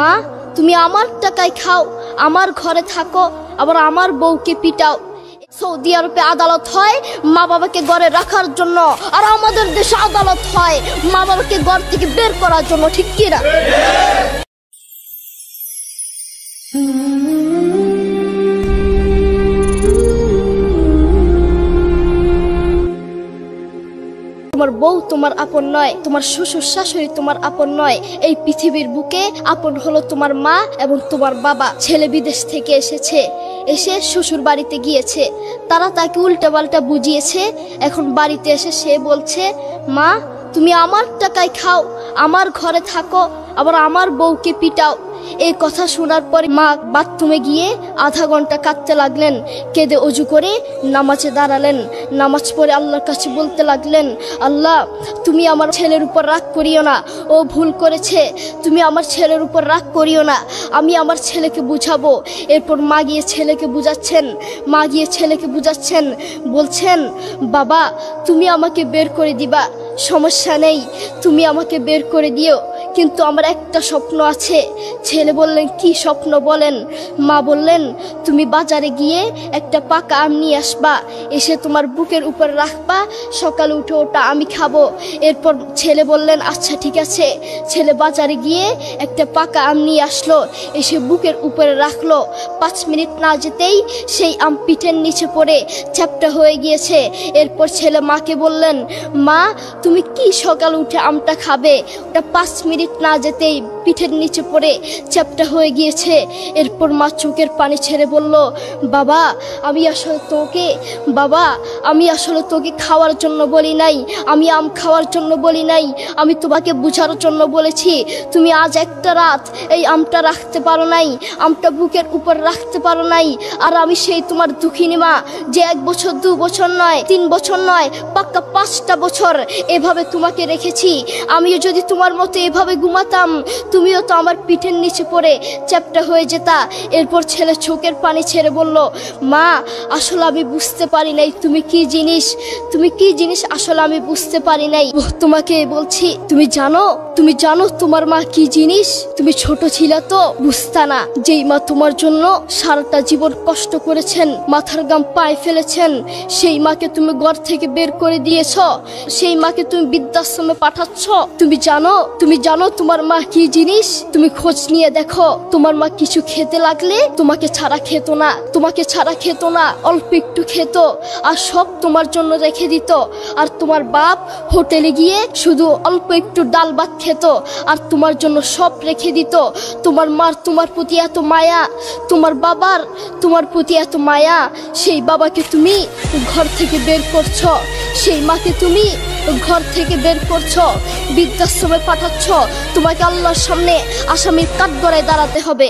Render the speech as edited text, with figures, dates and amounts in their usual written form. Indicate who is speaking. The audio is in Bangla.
Speaker 1: মা তুমি আমার টাকায় খাও, আমার ঘরে থাকো, আবার আমার বউকে পিটাও। সৌদি আরবে আদালত হয় মা বাবাকে ঘরে রাখার জন্য, আর আমাদের দেশে আদালত হয় মা বাবাকে ঘর থেকে বের করার জন্য, ঠিক কিনা? তোমার বউ তোমার আপন নয়, তোমার শ্বশুর শাশুড়ি তোমার আপন নয়। এই পৃথিবীর বুকে আপন হলো তোমার মা এবং তোমার বাবা। ছেলে বিদেশ থেকে এসে শ্বশুর বাড়িতে গিয়েছে, তারা তাকে উল্টাপাল্টা বুঝিয়েছে। এখন বাড়িতে এসে সে বলছে, মা তুমি আমার টাকায় খাও, আমার ঘরে থাকো, আবার আমার বউকে পিটাও। এই কথা শোনার পরে মা বাথরুমে গিয়ে আধা ঘন্টা কাঁদতে লাগলেন। কেঁদে অজু করে নামাজে দাঁড়ালেন। নামাজ পড়ে আল্লাহর কাছে বলতে লাগলেন, আল্লাহ তুমি আমার ছেলের উপর রাগ করিও না, ও ভুল করেছে, তুমি আমার ছেলের উপর রাগ করিও না, আমি আমার ছেলেকে বুঝাবো। এরপর মা গিয়ে ছেলেকে বুঝাচ্ছেন, বলছেন, বাবা তুমি আমাকে বের করে দিবা, সমস্যা নেই, তুমি আমাকে বের করে দিও, কিন্তু আমার একটা স্বপ্ন আছে। ছেলে বললেন, কি স্বপ্ন বলেন? মা বললেন, তুমি বাজারে গিয়ে একটা পাকা আম নিয়ে আসবা, এসে তোমার বুকের উপর রাখবা, সকালে উঠে ওটা আমি খাবো। এরপর ছেলে বললেন, আচ্ছা ঠিক আছে। ছেলে বাজারে গিয়ে একটা পাকা আম নিয়ে আসলো, এসে বুকের উপরে রাখলো। 5 মিনিট না যেতেই সেই আম পিঠের নিচে পড়ে চ্যাপ্টা হয়ে গিয়েছে। এরপর ছেলে মাকে বললেন, মা তুমি কি সকালে উঠে আমটা খাবে? ওটা 5 মিনিট না যেতেই পিঠের নিচে পড়ে চ্যাপ্টা হয়ে গিয়েছে। এরপর মা চোখের পানি ছেড়ে বলল, বাবা আমি আসলে তোকে খাওয়ার জন্য বলি নাই, আমি আম খাওয়ার জন্য বলি নাই, আমি তোমাকে বুঝার জন্য বলেছি। তুমি আজ একটা রাত এই আমটা রাখতে পারো নাই, আমটা বুকের উপর রাখতে পারো নাই, আর আমি সেই তোমার দুঃখিনী মা যে 1 বছর 2 বছর নয় 3 বছর নয় পাক্কা 5টা বছর এভাবে তোমাকে রেখেছি। আমিও যদি তোমার মতো এভাবে ঘুমাতাম, তুমিও তো আমার পিঠের নিচে পড়ে চ্যাপ্টা হয়ে যেতা। এরপর ছেলে চোখের পানি ছেড়ে বলল, মা আসলে আমি বুঝতে পারি নাই তুমি কি জিনিস আসলে আমি বুঝতে পারি নাই। তোমাকে বলছি, তুমি জানো তোমার মা কি জিনিস? তুমি ছোট ছিল তো বুঝতা না। যেই মা তোমার জন্য সারাটা জীবন কষ্ট করেছেন, মাথার ঘাম পায়ে ফেলেছেন, সেই মাকে তুমি ঘর থেকে বের করে দিয়েছ, সেই মাকে তুমি বৃদ্ধাশ্রমে পাঠাচ্ছ। তুমি জানো তোমার মা কি জিনিস? তুমি খোঁজ নিয়ে দেখো, তোমার মা কিছু খেতে লাগলে তোমাকে ছাড়া খেত না, অল্প একটু খেত, আর সব তোমার জন্য রেখে দিত। আর তোমার বাপ হোটেলে গিয়ে শুধু অল্প একটু ডাল ভাত খেত, আর তোমার জন্য সব রেখে দিত। তোমার মার তোমার প্রতি এত মায়া, তোমার বাবার তোমার প্রতি এত মায়া, সেই বাবাকে তুমি ঘর থেকে বের করছো, সেই মাকে তুমি ঘর থেকে বের করছো, বৃদ্ধাশ্রমে পাঠাচ্ছ। তোমাকে আল্লাহর সামনে আসামির কাঠগড়ায় দাঁড়াতে হবে।